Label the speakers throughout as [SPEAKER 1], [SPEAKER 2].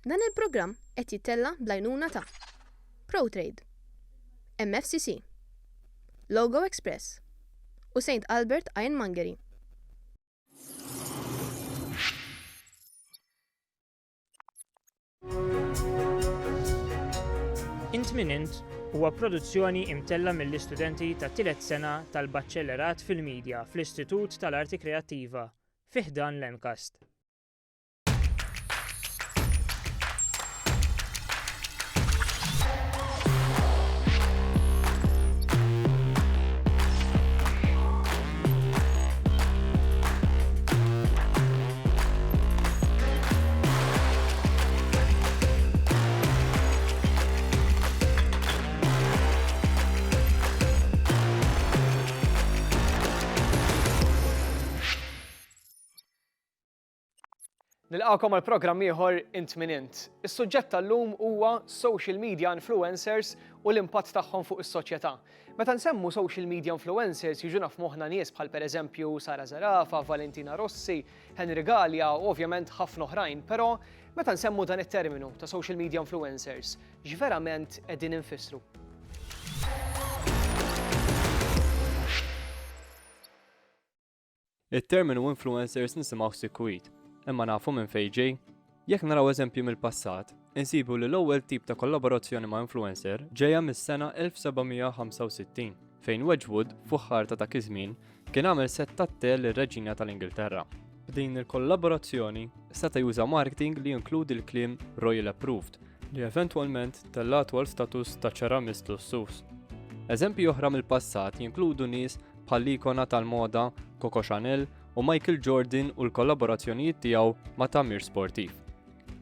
[SPEAKER 1] Dan il-programm qed jittella bl-għajnuna ta' ProTrade, MFCC, Logo Express u St. Albert Ironmongery.
[SPEAKER 2] Int Min Int huwa produzzjoni imtella mill-istudenti ta' tielet sena tal-Baċċellerat fil-Midja fl-Istitut tal-Arti Kreattiva fi ħdan l-MCAST.
[SPEAKER 3] Nilqakom għal programm ieħor Int Min Int. Is-suġġett tal-lum huwa social media influencers u l-impatt tagħhom fuq is-soċjetà. Meta nsemmu social media influencers jiġu naf moħħna nies bħal pereżempju Sara Zarafa, Valentina Rossi, Henry Gallia u ovvjament ħafna oħrajn, però meta nsemmu dan it-terminu ta' social media influencers, x'verament qegħdin infissru?
[SPEAKER 4] Il-terminu influencers nisimgħu sikwit. Imma nafu minn fejn ġej, jekk naraw eżempju mill-passat, insibu li l-ewwel tip ta' kollaborazzjoni ma' influencer ġejja mis-sena 1765, fejn Wedgwood fuq ħarta ta' iż-żmien kien għamel set tat-tel lir-Reġina tal-Ingilterra. B'din il-kollaborazzjoni seta' juża marketing li jinkludi l-kliem Royal Approved li eventwalment tellat għal status ta' ċeramist lussus. Eżempji oħra mill-passat jinkludu nies bħall-ikona tal-moda Coco Chanel u Michael Jordan u l-kollaborazzjonijiet tiegħu ma' tagħmir sportiv.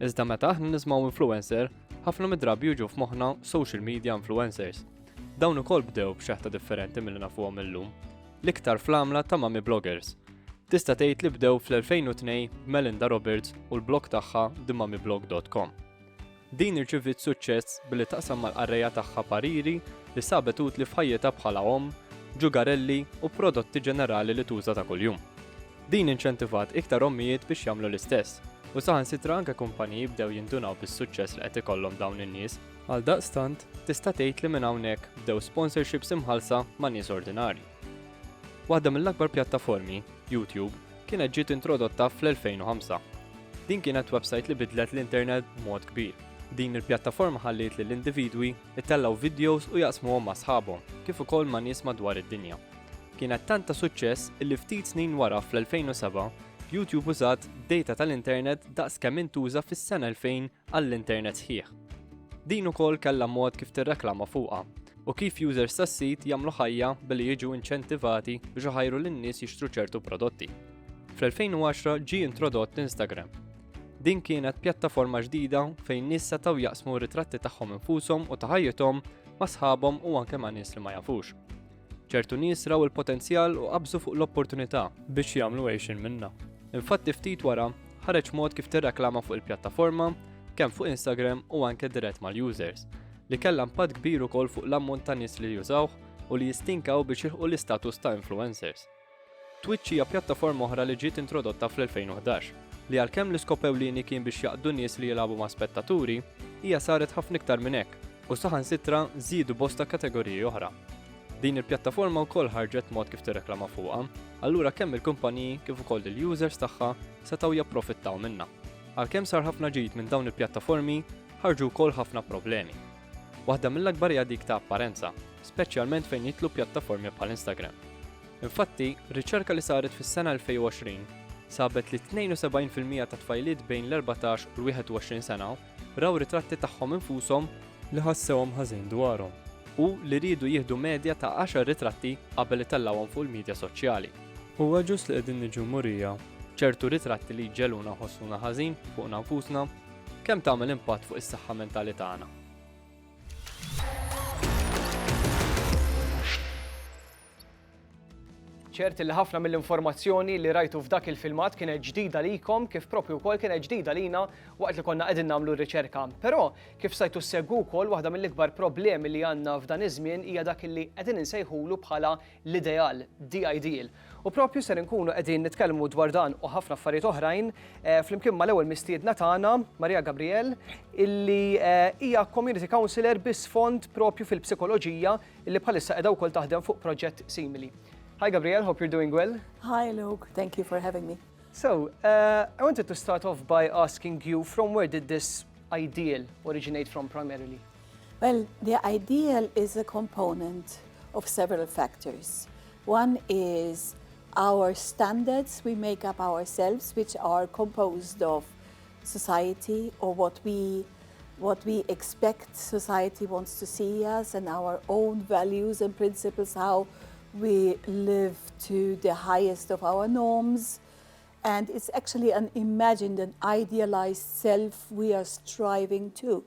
[SPEAKER 4] Iżda meta aħna nisimgħu influencer, ħafna mid-drabi jiġu f'moħħna social media influencers. Dawn ukoll bdew b'xeħta differenti milli nafuhom illum. L-iktar fl-għamla ta' mami bloggers. Tista' tgħid li bdew fl-2002 Melinda Roberts u l-blog tagħha themamiblog.com. Din irċiviet suċċess billi taqsam mal-qarrejja tagħha pariri li sabet utli f'ħajjitha bħala omm, ġugarelli u prodotti ġenerali li tuża ta' kuljum. Din inċentivat iktar ommijiet biex jagħmlu l-istess, u saħansitra anke kumpaniji bdew jindunaw bis-suċċess li qed ikollhom dawn in-nies. Għaldaqstant, tista' tgħid li minn hawnhekk bdew sponsorships imħallsa ma' nies ordinarji. Waħda mill-akbar pjattaformi, YouTube, kienet ġiet introdotta fl-2005. Din kienet website li bidlet l-internet b'mod kbir. Din il-pjattaforma ħalliet li l-individwi ittellaw videos u jaqsmuhom ma' sħabhom, kif ukoll ma' nies madwar id-dinja. Kienet tanta suċċess illi ftit snin wara fl-2007 YouTube użat data tal-internet daqs kemm intuża fis-sena 2000 għall-internet sħiħ. Din ukoll kellha mod kif tirreklama fuqha u kif users tas-sit jagħmlu ħajja billi jiġu inċentivati biex iħajru lin-nies jixtru ċertu prodotti. Fl-2010 ġie introdott Instagram. Din kienet pjattaforma ġdida fejn nies setgħu jaqsmu ritratti tagħhom infushom u ta' ħajjithom ma' sħabhom u anke ma' nies li ma jafux. ċertu nies raw il-potenzjal u qabżu fuq l-opportunità biex jagħmlu għejxin minnha. Infatti ftit wara ħareġ mod kif tirreklama fuq il-pjattaforma kemm fuq Instagram u anke dirett mal-users li kellha impatt kbir ukoll fuq l-ammont ta' nies li jużawh u li jistinkaw biex jilħqu l-istatus ta' influencers. Twitch hija pjattaforma oħra li ġiet introdotta fl-2011 li għalkemm l-iskop ewlieni kien biex jaqdu nies li jilagħbu ma' spettaturi, hija saret ħafna iktar minn hekk u saħansitra żiedu bosta kategoriji oħra. Din il-pjattaforma wkoll ħarġet mod kif tirreklama fuqha, allura kemm il-kumpaniji kif ukoll il-users tagħha setgħu japprofittaw minnha. Għalkemm sar ħafna ġid minn dawn il-pjattaformi, ħarġu wkoll ħafna problemi. Waħda mill-akbar hija dik ta' apparenza, speċjalment fejn jitlu pjattaformi bħal Instagram. Infatti, riċerka li saret fis-sena 2020 sabet li 72% ta' tfajliet bejn l-14 u l-21 sena raw ritratti tagħhom infushom li ħassewhom ħażin dwarhom u li rridu jieħdu medja ta' 10 ritratti qabel itellawhom fuq il-midja soċjali. Huwa ġust li qegħdin niġu murija ċertu ritratti li jġeluna ħossuna ħażin fuqna nfusna kemm tagħmel impatt fuq is-saħħa mentali tagħna.
[SPEAKER 3] ċerti li ħafna mill-informazzjoni li rajtu f'dak il-filmat kienet ġdida likom kif propju wkoll kienet ġdida lina waqt li konna qegħdin nagħmlu r-riċerka. Però kif sajtu ssegwu wkoll waħda mill-ikbar problemi li għandna f'dan iż-żmien hija dak li qegħdin insejħulu bħala l-ideal, the ideal. U propju ser nkunu qegħdin nitkellmu dwar dan u ħafna affarijiet oħrajn flimkien mal-ewwel mistiedna tagħna, Maria Gabriel, illi hija community counselor bis-sfond propju fil-psikoloġija illi bħalissa qiegħda wkoll taħdem fuq proġett simili. Hi Gabriel, hope you're doing well.
[SPEAKER 5] Hi Luke, thank you for having me.
[SPEAKER 3] So, I wanted to start off by asking you, from where did this ideal originate from primarily?
[SPEAKER 5] Well, the ideal is a component of several factors. One is our standards we make up ourselves, which are composed of society or what we expect society wants to see us, and our own values and principles, how we live to the highest of our norms. And it's actually an imagined and idealized self we are striving to.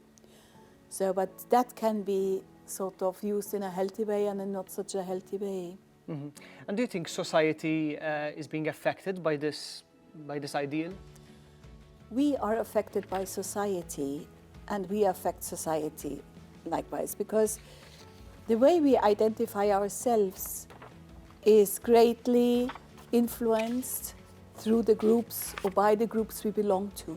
[SPEAKER 5] So, but that can be sort of used in a healthy way and in not such a healthy way.
[SPEAKER 3] Mm-hmm. And do you think society is being affected by this ideal?
[SPEAKER 5] We are affected by society, and we affect society likewise, because the way we identify ourselves is greatly influenced through the groups or by the groups we belong to.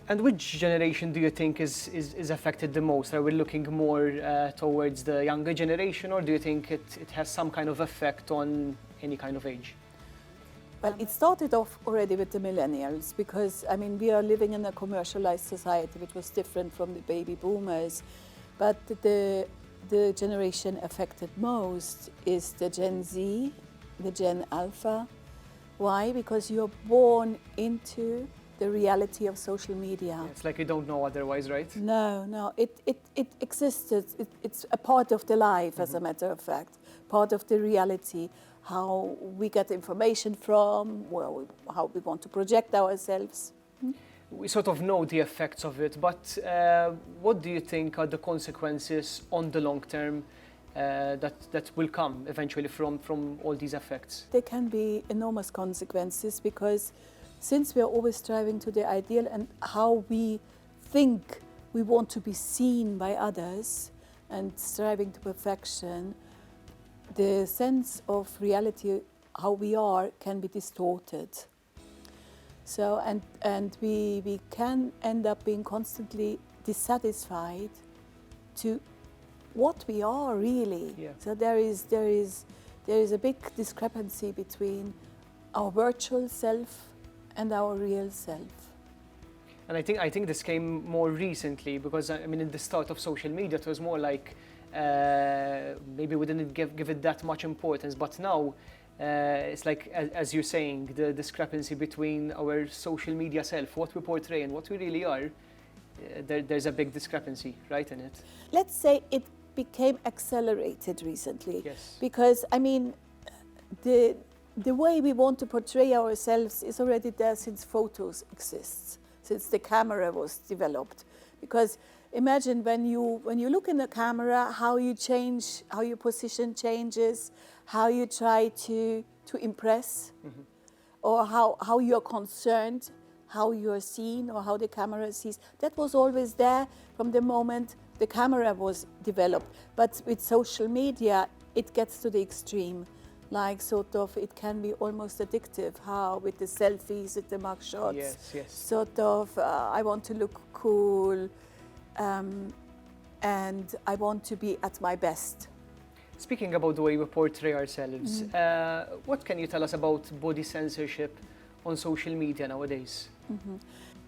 [SPEAKER 3] And which generation do you think is affected the most? Are we looking more towards the younger generation, or do you think it has some kind of effect on any kind of age?
[SPEAKER 5] Well, it started off already with the millennials, because, I mean, we are living in a commercialized society which was different from the baby boomers. But the generation affected most is the Gen Z, the Gen Alpha. Why? Because you're born into the reality of social media.
[SPEAKER 3] Yeah, it's like you don't know otherwise, right?
[SPEAKER 5] No, it existed. It's a part of the life, as a matter of fact, part of the reality, how we get information from, how we want to project ourselves.
[SPEAKER 3] We sort of know the effects of it, but what do you think are the consequences on the long term that will come eventually from all these effects?
[SPEAKER 5] There can be enormous consequences, because since we are always striving to the ideal and how we think we want to be seen by others and striving to perfection, the sense of reality, how we are, can be distorted. So, and we can end up being constantly dissatisfied to what we are really.
[SPEAKER 3] Yeah.
[SPEAKER 5] So there is a big discrepancy between our virtual self and our real self.
[SPEAKER 3] And I think this came more recently, because I mean, in the start of social media, it was more like maybe we didn't give it that much importance, but now it's like, as you're saying, the discrepancy between our social media self, what we portray and what we really are, there's a big discrepancy, right, in it.
[SPEAKER 5] Let's say it became accelerated recently.
[SPEAKER 3] Yes.
[SPEAKER 5] Because, I mean, the way we want to portray ourselves is already there since photos exist, since the camera was developed. Because imagine when you look in the camera, how you change, how your position changes, how you try to impress, or how you're concerned, how you're seen, or how the camera sees. That was always there from the moment the camera was developed. But with social media, it gets to the extreme. Like, sort of, it can be almost addictive, how with the selfies, with the mugshots,
[SPEAKER 3] Yes.
[SPEAKER 5] sort of, I want to look cool, and I want to be at my best.
[SPEAKER 3] Speaking about the way we portray ourselves, what can you tell us about body censorship on social media nowadays?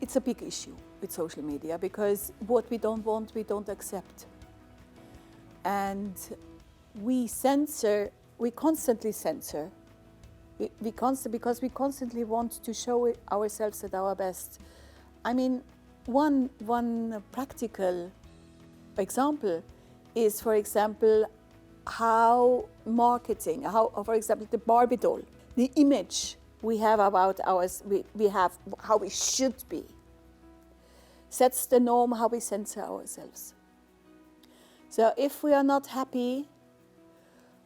[SPEAKER 5] It's a big issue with social media, because what we don't want, we don't accept. And we constantly censor. Because we constantly want to show ourselves at our best. I mean, one practical example is, for example, how marketing, for example, the Barbie doll, the image we have about we have how we should be, sets the norm how we censor ourselves. So if we are not happy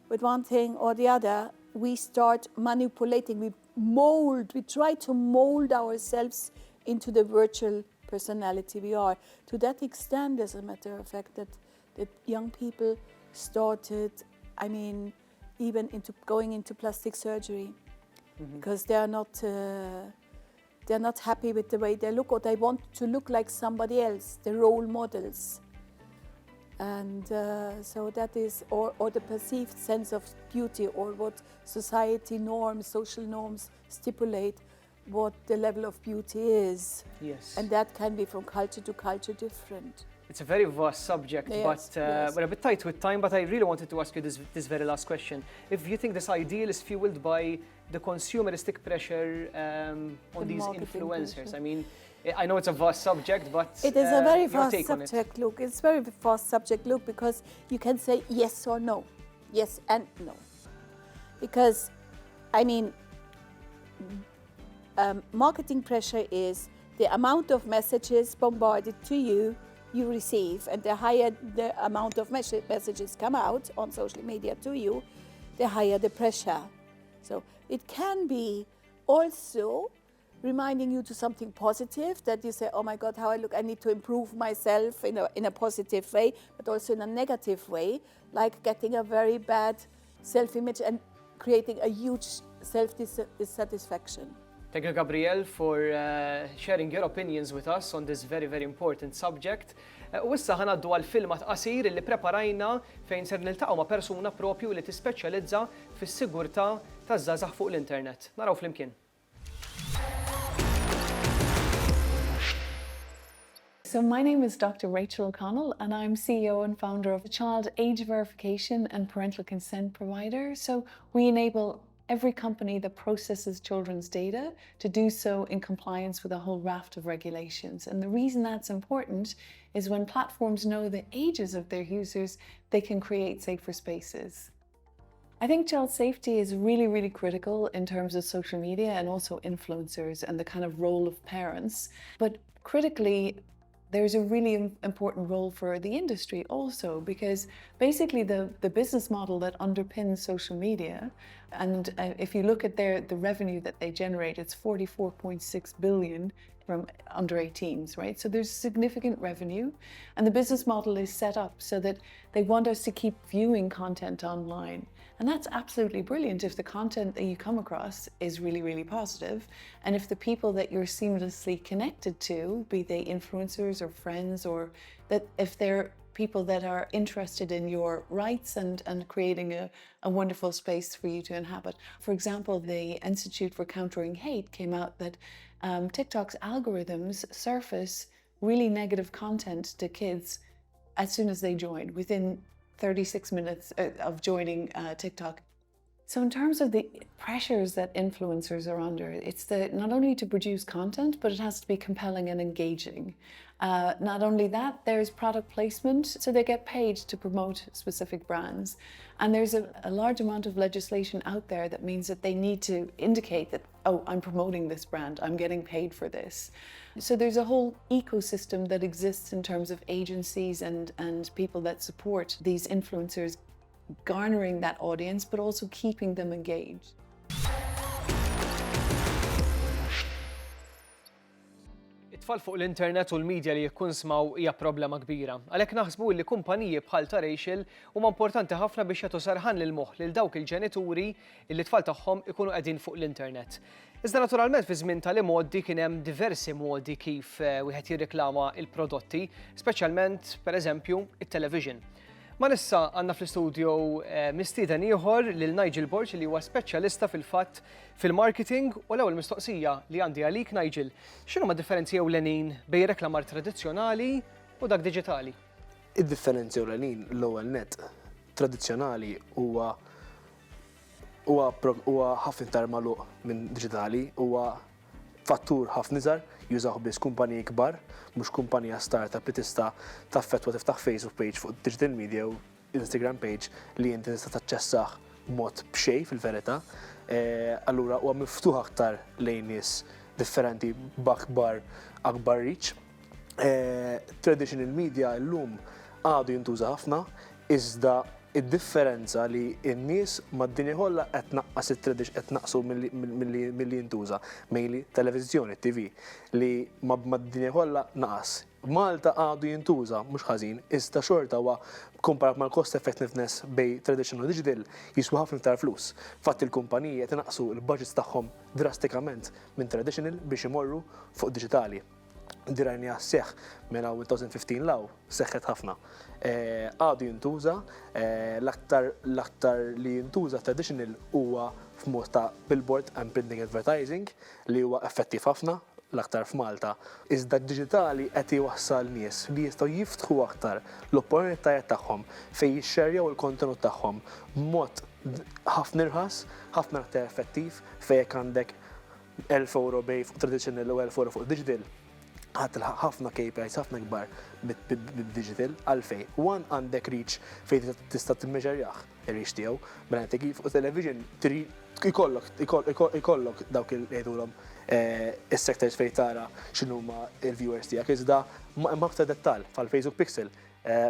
[SPEAKER 5] with one thing or the other, we start manipulating, we try to mold ourselves into the virtual personality we are. To that extent, as a matter of fact, that young people started, I mean, even going into plastic surgery. because they're not happy with the way they look, or they want to look like somebody else, the role models. And so that is, or the perceived sense of beauty, or what society norms, social norms stipulate what the level of beauty is.
[SPEAKER 3] Yes.
[SPEAKER 5] And that can be from culture to culture different.
[SPEAKER 3] It's a very vast subject,
[SPEAKER 5] Yes,
[SPEAKER 3] but
[SPEAKER 5] yes.
[SPEAKER 3] we're a bit tight with time, but I really wanted to ask you this very last question. If you think this ideal is fueled by the consumeristic pressure on
[SPEAKER 5] The
[SPEAKER 3] these
[SPEAKER 5] marketing
[SPEAKER 3] influencers.
[SPEAKER 5] pressure.
[SPEAKER 3] I mean, I know it's a vast subject, but
[SPEAKER 5] It is a very
[SPEAKER 3] your
[SPEAKER 5] vast
[SPEAKER 3] take on it.
[SPEAKER 5] subject, Luke. It's very vast subject, Luke, because you can say yes or no, yes and no. Because, I mean, marketing pressure is the amount of messages bombarded to you, you receive, and the higher the amount of messages come out on social media to you, the higher the pressure. So it can be also reminding you to something positive, that you say, oh my God, how I look, I need to improve myself in a positive way, but also in a negative way, like getting a very bad self-image and creating a huge self-dissatisfaction.
[SPEAKER 3] Thank you, Gabrielle, for sharing your opinions with us on this very, very important subject. U issa ħanaddu għal-filmat qasir li preparajna fejn ser niltaqgħu ma' persuna propju li tispeċjalizza fis-sigurtà taż-żgħażagħ fuq l-internet. Naraw flimkien.
[SPEAKER 6] So my name is Dr. Rachel O'Connell, and I'm CEO and founder of a child age verification and parental consent provider. So we enable every company that processes children's data to do so in compliance with a whole raft of regulations. And the reason that's important is when platforms know the ages of their users, they can create safer spaces. I think child safety is really, really critical in terms of social media and also influencers and the kind of role of parents. But critically, there's a really important role for the industry also, because basically the business model that underpins social media, and if you look at the revenue that they generate, it's 44.6 billion from under 18s, right? So there's significant revenue, and the business model is set up so that they want us to keep viewing content online. And that's absolutely brilliant if the content that you come across is really, really positive, and if the people that you're seamlessly connected to, be they influencers or friends, or that if they're people that are interested in your rights and creating a wonderful space for you to inhabit. For example, the Institute for Countering Hate came out that TikTok's algorithms surface really negative content to kids as soon as they join, within 36 minutes of joining TikTok. So in terms of the pressures that influencers are under, it's not only to produce content, but it has to be compelling and engaging. Not only that, there's product placement, so they get paid to promote specific brands. And there's a large amount of legislation out there that means that they need to indicate that, oh, I'm promoting this brand, I'm getting paid for this. So there's a whole ecosystem that exists in terms of agencies and people that support these influencers, garnering that audience, but also keeping them engaged.
[SPEAKER 3] It-tfal fuq l-internet u l-medja li jkun smaw hija problema kbira. Għalhekk naħsbu li kumpaniji bħal ta' Rachel huma importanti ħafna biex jagħtu sarħan lil moħħ lil dawk il-ġenituri li t-tfal tagħhom ikunu qegħdin fuq l-internet. Iżda naturalment fi żmien tal-imoddi kien hemm diversi modi kif wieħed jirriklama l-prodotti, speċjalment pereżempju it-television. Ma nissa għandna fl-istudio mistieden ieħor lil Nigel Borg li huwa speċjalista fil-fatt fil-marketing, u l-ewwel mistoqsija li għandi għalik Nigel, x'inhuma differenzi ewlenin bejn reklamar tradizzjonali u dak diġitali?
[SPEAKER 7] Id-differenzi ewlenin l-ewwel net tradizzjonali huwa ħafna iktar magħluq minn diġitali, huwa fattur ħafna iżgħar, jużaw biss kumpaniji kbar, mhux kumpanija startup li tista' taffettwa tiftaħ Facebook page fuq digital media u Instagram page li inti tista' taċċessah b'mod b'xejn fil-verità. Allura huwa miftuħ aktar lejn nies differenti b'akbar reach. Traditional media llum għadu jintuża ħafna, iżda id-differenza li n-nies mad-dinja kollha qed naqqas qed naqsu milli jintuża, mainly televiżjoni, TV, li mad-dinja kollha naqas. Malta għadu jintuża mhux ħażin, iżda xorta huwa komparat mal-cost effectiveness bej traditional u digital jiswa ħafna iktar flus. Fatt il-kumpaniji qed inaqsu l-budgets tagħhom drastikament minn traditional biex imorru fuq digitali. Dirajni għas-seħ minn 2015 law, seħħet ħafna. Għadu jintuża, l-aktar li jintuża traditional huwa f'mod ta' billboard and printing advertising li huwa effettiv ħafna l-aktar f'Malta. Iżda d-digitali qed iwassal nies li jistgħu jiftħu aktar l-opportunitajiet tagħhom fejn jixxerjaw il-kontenut tagħhom b'mod ħafna irħas, ħafna aktar effettiv fejn jekk għandek 1000 euro bej fuq traditional u 1000 euro fuq digital. Ħadd ħafna KPIs ħafna kbar bid-digital għalfejn. One għandek reach fejn tista' timmeġerjah ir-reach tiegħu, mela inti fuq television ikollok dawk il-għedulhom is-sectors fejn tara x'inhuma il-viewers tiegħek iżda hemm aktar dettall bħal-Facebook Pixel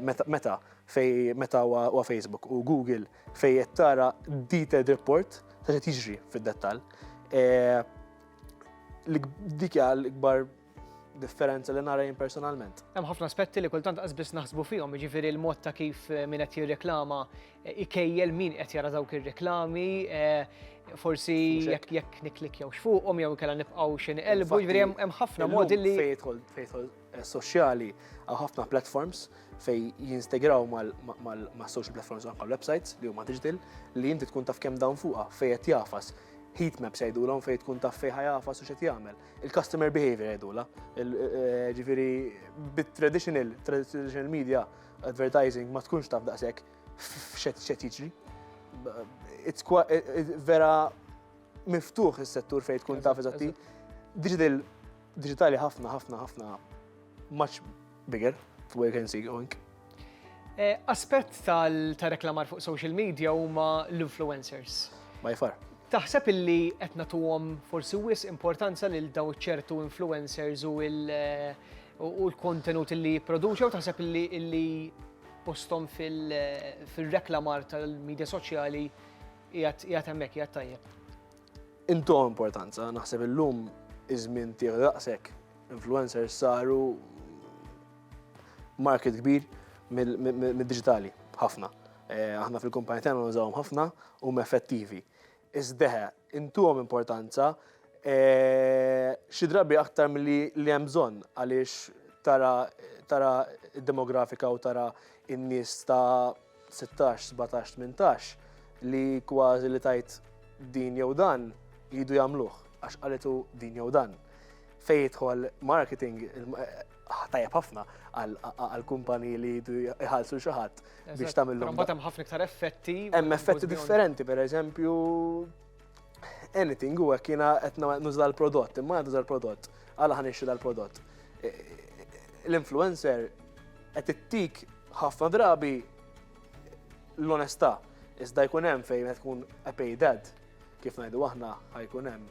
[SPEAKER 7] meta huwa Facebook u Google fejn qed tara detailed report ta' xi jiġri fid-dettall. Dik hija l-ikbar differenza li nara jien personalment.
[SPEAKER 3] Hemm ħafna aspetti li kultant qasbis naħsbu fihom, jiġifieri l-mod ta' kif min qed jirreklama ikejjel min qed jara dawk ir-reklami, forsi jekk niklikjaw x'fuqhom jew inkella nibqgħu xi niqelbu, jiġifieri hemm ħafna modi li
[SPEAKER 7] fejn soċjali għaw ħafna platforms fejn jinstegraw ma' social platforms anke websites li huma digital li inti tkun taf kemm dawn fuqha fejn qed jafas. Heat maps jgħidulhom fejn tkun taf fejn ħajafas u x'qed jagħmel. Il-customer behavior jgħidulha. Ġifieri bit-traditional media advertising ma tkunx taf daqshekk x'qed jiġri. Vera miftuħ is-settur fejn tkun taf eżatti. Digitali ħafna much bigger we can see going.
[SPEAKER 3] Aspett ta' reklamar fuq social media huma l-influencers.
[SPEAKER 7] By far.
[SPEAKER 3] Taħseb illi qed nagħtuhom forsi wis importanza lil dawn ċertu influencers u l-kontenut illi jipproduċew, taħseb illi posthom fil-reklamar tal-medja soċjali qiegħed hemmhekk qiegħed tajjeb.
[SPEAKER 7] Intuhom importanza, naħseb illum iż-żmien tiegħu daqshekk influencers saru market kbir mid-diġitali ħafna. Aħna fil-kumpanija tagħna nużawhom ħafna huma effettivi. Iżdeħe, intuhom importanza xi drabi aktar milli hemm bżonn għaliex tara d-demografika u tara n-nies ta' 16, 17, 18 li kważi li tajt din jew dan jridu jagħmluh għax qalitu din jew dan. Fejn jidħol marketing tajjeb ħafna għall-kumpaniji li jridu jħallsu xi ħadd biex tagħmilhom.
[SPEAKER 3] Mbagħad hemm ħafna iktar effetti.
[SPEAKER 7] Hemm effetti differenti, pereżempju anything huwa kiena qed nuża l-prodott, imma nuża l-prodott, għala ħanixxi dal-prodott. L-influencer qed ittik ħafna drabi l-onestà, iżda jkun hemm fejn qed tkun a pay dad, kif ngħidu aħna ħajkun hemm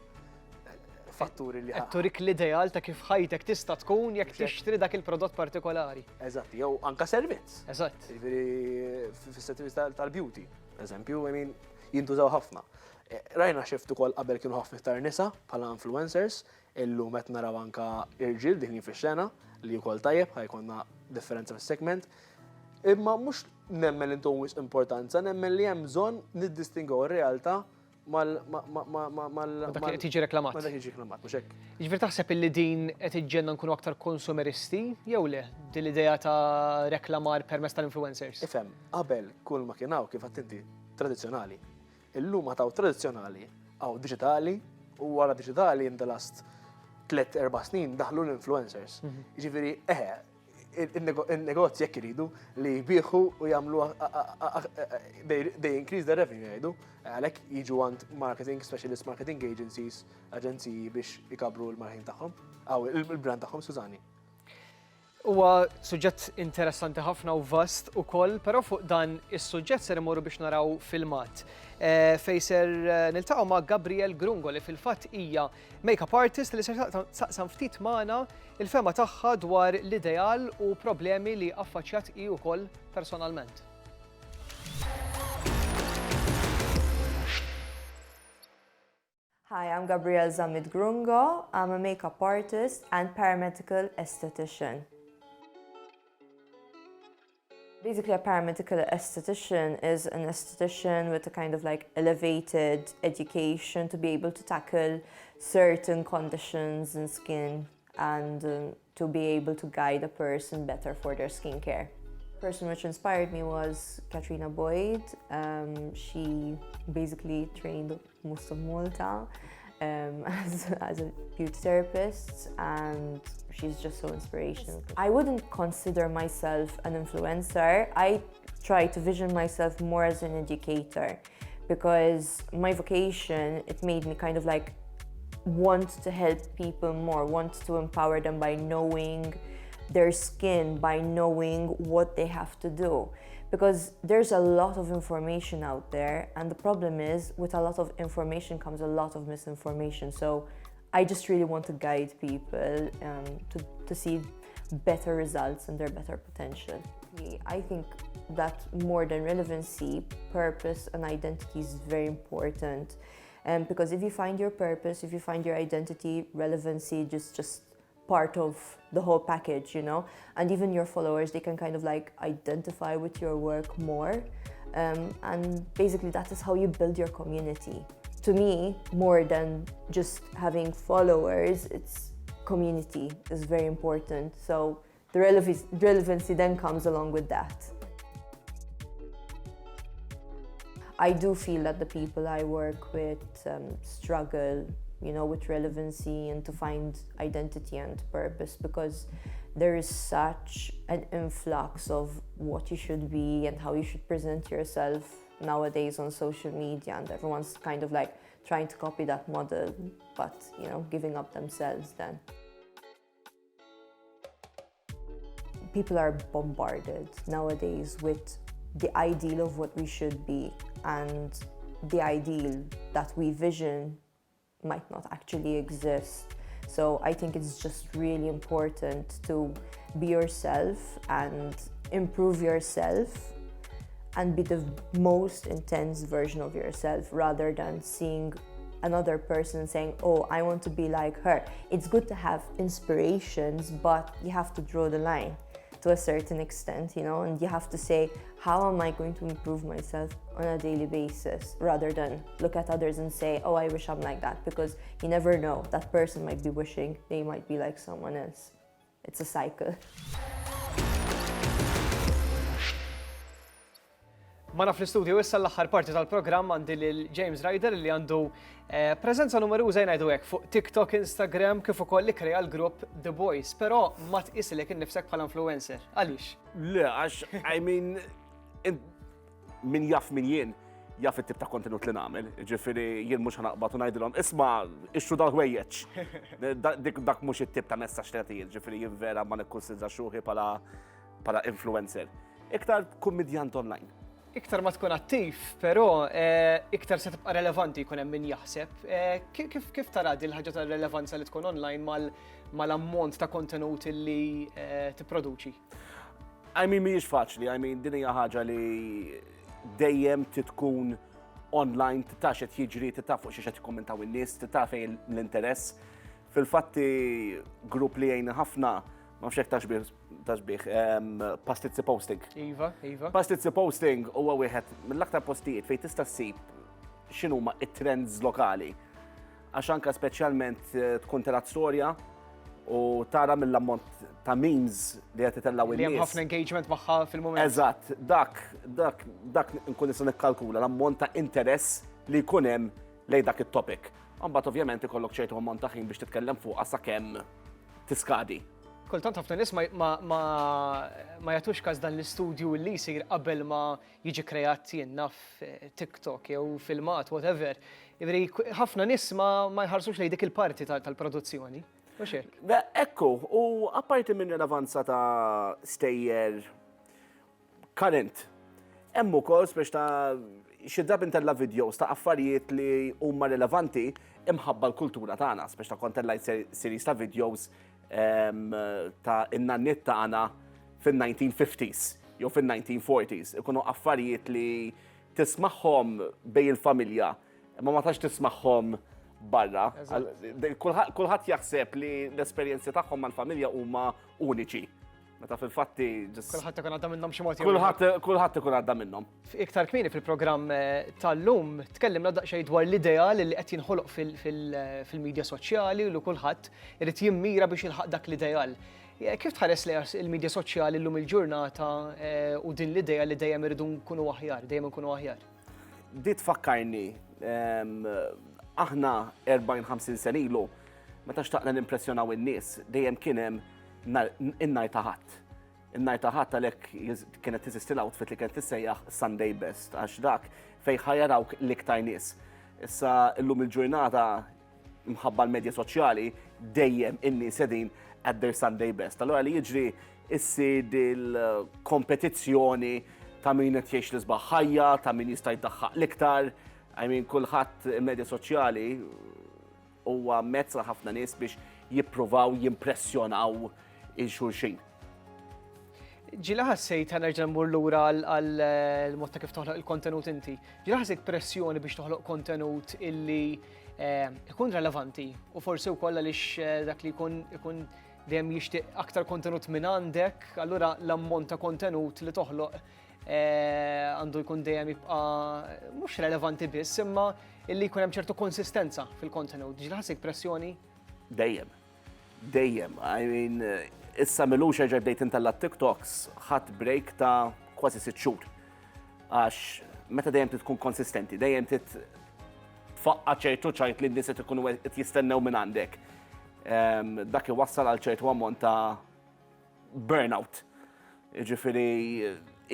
[SPEAKER 7] fatturi li
[SPEAKER 3] turik l-ideal ta' kif ħajtek tista' tkun jekk tixtri dak il-prodott partikolari.
[SPEAKER 7] Eżatt, jew anke servizz.
[SPEAKER 3] Eżatt.
[SPEAKER 7] Jiġifieri fis-servizz tal-beauty, eżempju, jintużaw ħafna. Rajna xift ukoll qabel kienu ħafna iktar nisa bħala influencers, illum qed naraw anke irġiel diħlin fix-xena li wkoll tajjeb ħajkonna differenza fis-segment. Imma mhux nemmen li ntuhom importanza, nemmen li hemm bżonn niddistinguw ir-realtà
[SPEAKER 3] dak li qed jiġi reklamat.
[SPEAKER 7] Ma dak jiġi reklamat, mhux hekk.
[SPEAKER 3] Jiġifieri taħseb illi din qed iġġenna nkunu aktar konsumeristi jew le din l-idea ta' reklamar permezz tal-influencers?
[SPEAKER 7] Ifhem, qabel kull ma kien hawn kif qed inti tradizzjonali. Illum taw tradizzjonali hawn diġitali u wara diġitali in the last 3-4 snin daħlu l-influencers. Jiġifieri il-negozji jekk iridu li jbieħu u jagħmlu they increase their revenue jgħidu, għalhekk jiġu għand marketing specialist marketing aġenziji biex ikabru l-marketing tagħhom, aw il-brand tagħhom skużani.
[SPEAKER 3] Huwa suġġett interessanti ħafna u vast ukoll, però fuq dan is-suġġett ser imorru biex naraw filmat. Fejn ser niltaqgħu ma' Gabrielle Grungo li fil-fatt hija make-up artist li ser saqsam ftit magħna il-fema tagħha dwar l-ideal u problemi li affaċċjat hi wkoll personalment.
[SPEAKER 8] Hi, I'm Gabrielle Zamid Grungo. I'm a makeup artist and paramedical esthetician. Basically, a paramedical esthetician is an esthetician with a kind of like elevated education to be able to tackle certain conditions in skin and to be able to guide a person better for their skincare. The person which inspired me was Katrina Boyd. She basically trained most of Malta as a beauty therapist, and she's just so inspirational. I wouldn't consider myself an influencer. I try to vision myself more as an educator because my vocation, it made me kind of like want to help people more, want to empower them by knowing their skin, by knowing what they have to do. Because there's a lot of information out there, and the problem is with a lot of information comes a lot of misinformation. So I just really want to guide people to see better results and their better potential. I think that more than relevancy, purpose and identity is very important. Because if you find your purpose, if you find your identity, relevancy just part of the whole package, you know? And even your followers, they can kind of like identify with your work more. And basically that is how you build your community. To me, more than just having followers, it's community is very important. So the relevancy then comes along with that. I do feel that the people I work with struggle, you know, with relevancy and to find identity and purpose, because there is such an influx of what you should be and how you should present yourself nowadays on social media, and everyone's kind of like trying to copy that model, but, you know, giving up themselves then. People are bombarded nowadays with the ideal of what we should be, and the ideal that we vision might not actually exist. So I think it's just really important to be yourself and improve yourself and be the most intense version of yourself, rather than seeing another person saying, oh, I want to be like her. It's good to have inspirations, but you have to draw the line to a certain extent, you know, and you have to say, how am I going to improve myself on a daily basis, rather than look at others and say, oh, I wish I'm like that, because you never know, that person might be wishing they might be like someone else. It's a cycle.
[SPEAKER 3] Mana fl-istudio issa l-aħħar parti tal-programm għandi lil James Ryder li għandu preżenza numeruża jgħidu hekk fuq TikTok, Instagram, kif ukoll li krea l-grupp The Boys, però ma tqisilek innifsek bħala influencer. Għaliex?
[SPEAKER 9] Le, għax, I mean, min jaf min jien, jaf it-tip ta' kontenut li nagħmel, ġifieri jien mhux ħanaqbad u ngħidilhom isma' ixtru dal-ħwejjeġ. Dak mhux it-tip ta' messaġġ tagħti jien, ġifieri jien vera ma nikkunsidra ruħi bħala influencer. Iktar kummedjant online.
[SPEAKER 3] Iktar ma tkun attiv, però iktar se tibqa' relevanti jkun hemm min jaħseb. Kif tara din il-ħaġa tar-relevanza li tkun online mal-ammont ta' kontenut li tipproduċi?
[SPEAKER 9] I mean, mhijiex faċli, I mean, din hija ħaġa li dejjem tkun online, titgħax qed jiġri, titgħaf fuq xi qed jikkummentaw in-nies, titgħaf fejn l-interess. Fil-fatti grupp li jgħinna ħafna, ma nafx hekk taxbih, pastizzi posting.
[SPEAKER 3] Iva.
[SPEAKER 9] Pastizzi posting huwa wieħed mill-aktar postijiet fejn tista' ssib x'inhuma t-trends lokali. Għax anke speċjalment tkun telat storja u tara mill-ammont ta' memes li qed itellgħu in-nies.
[SPEAKER 3] Li hemm ħafna engagement magħha fil-mument.
[SPEAKER 9] Eżatt, dak nkun nista' nikkalkula l-ammont ta' interess li jkun hemm lejn dak it-topic. Imbagħad ovvjament ikollok ċertu ammont ta' ħin biex titkellem fuqha sakemm tiskadi.
[SPEAKER 3] Kultant ħafna nies ma jagħtux każ dan l-istudju li jsir qabel ma jiġi kreat jenna f'TikTok jew filmat, whatever. Ħafna nies ma jħarsux lejn dik il-parti tal-produzzjoni. Mhux hekk?
[SPEAKER 9] Ekku, u apparti minn relevanza ta' stejjer current, hemm ukoll biex ta' xi drab intella videos ta' affarijiet li huma rilevanti imħabba l-kultura tagħna, biex ta' kontella series ta' videos ta' in-nanniet tagħna fin-1950s jew fin-1940s. Ikunu affarijiet li tismagħhom bejn il-familja, imma ma tax tismagħhom barra. Kulħadd jaħseb li l-esperjenzi tagħhom mal-familja huma uniċi. Meta fil-fatti
[SPEAKER 3] Kulħadd ikun għadda minnhom xi mod.
[SPEAKER 9] kulħadd ikun għadda minnhom.
[SPEAKER 3] Iktar kmieni fil-programm tal-lum tkellimna daqsxejn dwar l-ideal li qed jinħoloq fil-medja soċjali u li kulħadd irid jimmira biex ilħaq dak l-ideal. Kif tħares li il-medja soċjali llum il-ġurnata u din l-idea li dejjem irridu nkunu aħjar, dejjem nkunu aħjar?
[SPEAKER 9] Di tfakkarni, aħna 40-50 sen ilu, meta xtaqna nimpressjonaw in-nies, dejjem kien hemm in-nhar ta' ħadd. In-nhar ta' ħadd għalhekk kienet tiżisti l-outfit li kienet tissejjaħ Sunday Best, għax dak fejn ħajjarawk l-iktar nies. Issa llum il-ġurnata mħabba l-medja soċjali dejjem in-nies qegħdin at their Sunday Best. Allora li jiġri issir il-kompetizzjoni ta' min qed jgħix l-isbaħ ħajja, ta' min jista' jdaħħaq l-iktar. I mean, kulħadd il-medja soċjali huwa mezz ħafna nies biex jippruvaw jimpressjonaw il-xulxin.
[SPEAKER 3] Ġila ħassejt ħanerġa' mmur lura għal-mod ta' kif toħloq il-kontenut inti. Ġila ħassejt pressjoni biex toħloq kontenut illi ikun relevanti u forsi wkoll għaliex dak li jkun dejjem jixtieq aktar kontenut minn għandek, allura l-ammont ta' kontenut li toħloq għandu jkun dejjem jibqa' mhux relevanti biss, imma illi jkun hemm ċertu konsistenza fil-kontenut. Ġila ħassejt pressjoni?
[SPEAKER 9] Dejjem. I mean, issa milux ġej bdejt intella TikToks ħadd break ta' kważi 6 xhur. Għax meta dejjem tkun konsistenti, dejjem tfaqqa ċertu ċajt li n-nies qed ikunu qed jistennew minn għandek. Dak iwassal għal ċertu ammont ta' burnout. Jiġifieri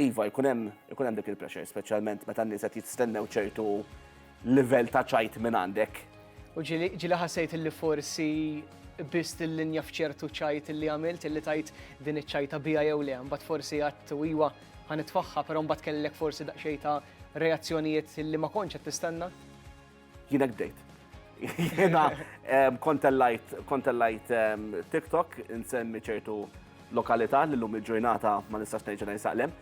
[SPEAKER 9] iva jkun hemm dik il-pressure, speċjalment meta n-nies qed jistennew ċertu livell ta' ċajt minn għandek.
[SPEAKER 3] U ġili ħassejt illi forsi bist il-linja fċertu ċajt illi għamilt, illi tajt din iċ-ċajta bija jew le, mbagħad forsi għadt u iwa ħanitfaħħa, però mbagħad kellek forsi daqsxejn ta' reazzjonijiet illi ma kontx qed tistenna?
[SPEAKER 9] Jiena bdejt. Jiena kontellajt TikTok insemmi ċertu lokalità li llum il-ġurnata ma nistax nerġa' nisaqlem.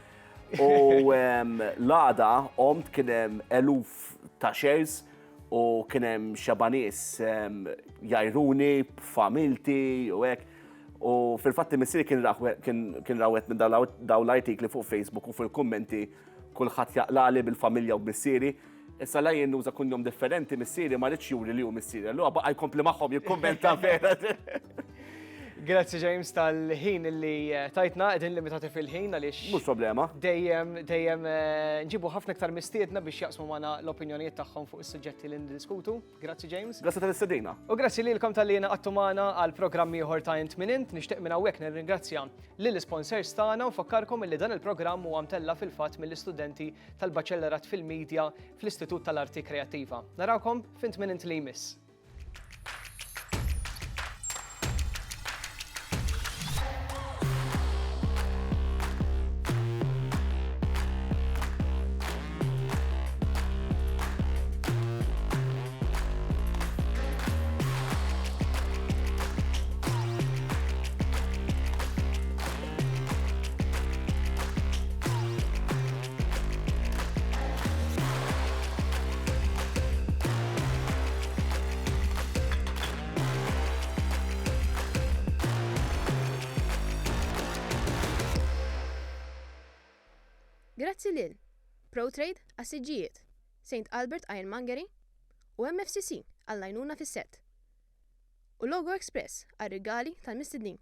[SPEAKER 9] U l-għada qomt kien hemm eluf ta' shares u kien hemm xeba nies jajruni b'familti u hekk. U fil-fatt missieri kien rawet minn dawn l-artikli fuq Facebook u fil-kummenti kulħadd jaqlali bil-familja u missieri. Issa la jien nuża kuljum differenti missieri ma rridx juri li hu missieri. Allura baqa' jkompli magħhom jikkummenta vera.
[SPEAKER 3] Grazzi James tal-ħin illi tajtna, qegħdin limitati fil-ħin għaliex.
[SPEAKER 9] Mhux problema.
[SPEAKER 3] Dejjem nġibu ħafna iktar mistiedna biex jaqsmu magħna l-opinjonijiet tagħhom fuq is-suġġetti li ndiskutu. Grazzi James.
[SPEAKER 9] Grazzi tal-istedina.
[SPEAKER 3] U grazzi lilkom tal-li għattu magħna għal programm ieħor ta' Int Min Int. Nixtieq minn hawnhekk nirringrazzja lill-sponsors tagħna u fakkarkom illi dan il-programm huwa mtella fil-fatt mill-istudenti tal-Baċellerat fil-Midja fl-Istitut tal-Arti Kreattiva. Narawkom f'Int Min Int li jmiss.
[SPEAKER 1] Grazzi lil ProTrade għas-siġġijiet, St. Albert Iron Mangeri u MFCC għall-għajnuna fis-set. U Logo Express għar-rigali tal-mistednin.